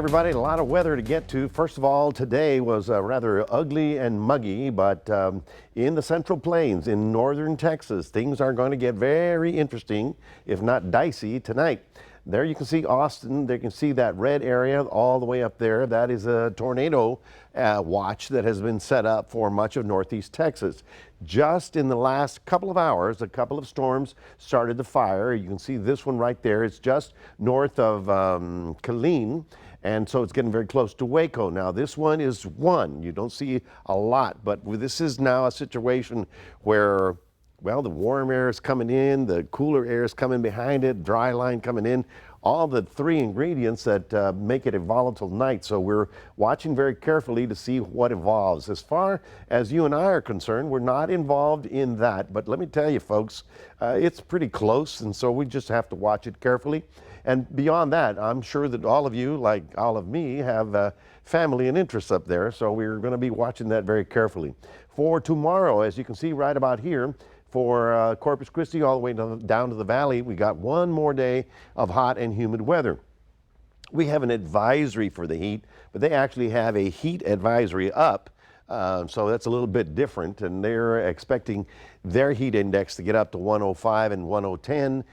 Everybody, a lot of weather to get to. First of all, today was rather ugly and muggy, but in the Central Plains in northern Texas, things are going to get very interesting, if not dicey, tonight. There you can see Austin. There you can see that red area all the way up there. That is a tornado watch that has been set up for much of northeast Texas. Just in the last couple of hours, a couple of storms started to fire. You can see this one right there. It's just north of Killeen. And so it's getting very close to Waco. Now this one is one. You don't see a lot, but this is now a situation where, well, the warm air is coming in, the cooler air is coming behind it, dry line coming in, all the three ingredients that make it a volatile night. So we're watching very carefully to see what evolves. As far as you and I are concerned, we're not involved in that. But let me tell you, folks, it's pretty close, and so we just have to watch it carefully. And beyond that, I'm sure that all of you, like all of me, have family and interests up there. So we're going to be watching that very carefully. For tomorrow, as you can see right about here, for Corpus Christi all the way down to the valley, we got one more day of hot and humid weather. We have an advisory for the heat, but they actually have a heat advisory up. So that's a little bit different, and they're expecting their heat index to get up to 105 and 110.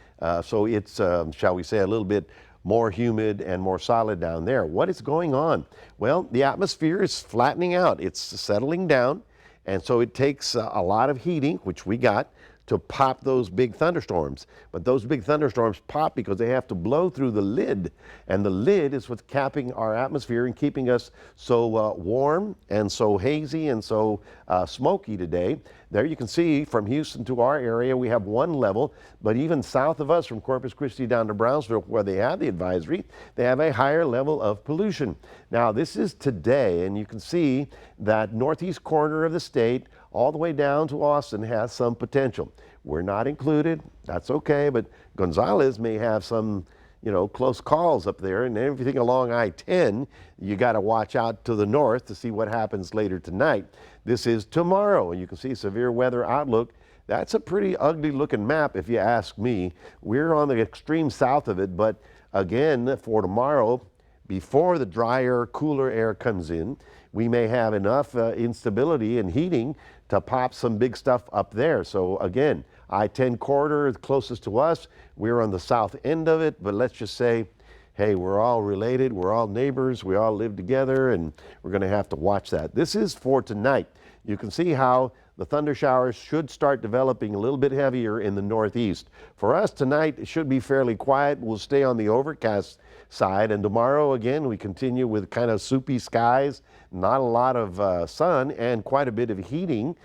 So it's, shall we say, a little bit more humid and more solid down there. What is going on? Well, the atmosphere is flattening out. It's settling down, and so it takes a lot of heating, which we got, to pop those big thunderstorms. But those big thunderstorms pop because they have to blow through the lid, and the lid is what's capping our atmosphere and keeping us so warm and so hazy and so smoky today. There you can see from Houston to our area we have one level, but even south of us from Corpus Christi down to Brownsville, where they have the advisory, they have a higher level of pollution. Now this is today, and you can see that northeast corner of the state all the way down to Austin has some potential. We're not included, that's okay, but Gonzales may have some, you know, close calls up there, and everything along I-10, you got to watch out to the north to see what happens later tonight. This is tomorrow, and you can see severe weather outlook. That's a pretty ugly looking map if you ask me. We're on the extreme south of it, but again, for tomorrow, before the drier, cooler air comes in, we may have enough instability and heating to pop some big stuff up there. So again, I-10 corridor is closest to us. We're on the south end of it, but let's just say, hey, we're all related, we're all neighbors, we all live together, and we're going to have to watch that. This is for tonight. You can see how the thunder showers should start developing a little bit heavier in the northeast. For us tonight, it should be fairly quiet. We'll stay on the overcast side, and tomorrow again we continue with kind of soupy skies, not a lot of sun, and quite a bit of heating.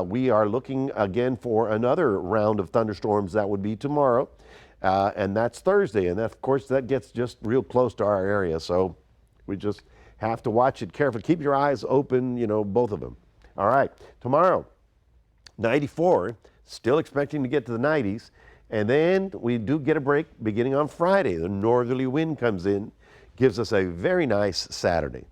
We are looking again for another round of thunderstorms. That would be tomorrow, and that's Thursday, and that, of course, that gets just real close to our area, so we just have to watch it carefully. Keep your eyes open, you know, both of them. All right, tomorrow 94, still expecting to get to the 90s, and then we do get a break beginning on Friday. The northerly wind comes in, gives us a very nice Saturday.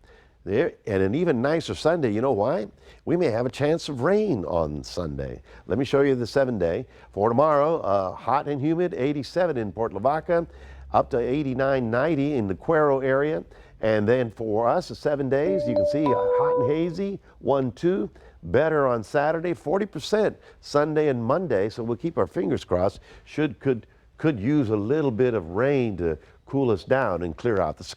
There, and an even nicer Sunday. You know why? We may have a chance of rain on Sunday. Let me show you the 7-day. For tomorrow, hot and humid, 87 in Port Lavaca, up to 89, 90 in the Cuero area. And then for us, the 7 days, you can see hot and hazy, 1, 2. Better on Saturday, 40% Sunday and Monday. So we'll keep our fingers crossed. Could use a little bit of rain to cool us down and clear out the sky.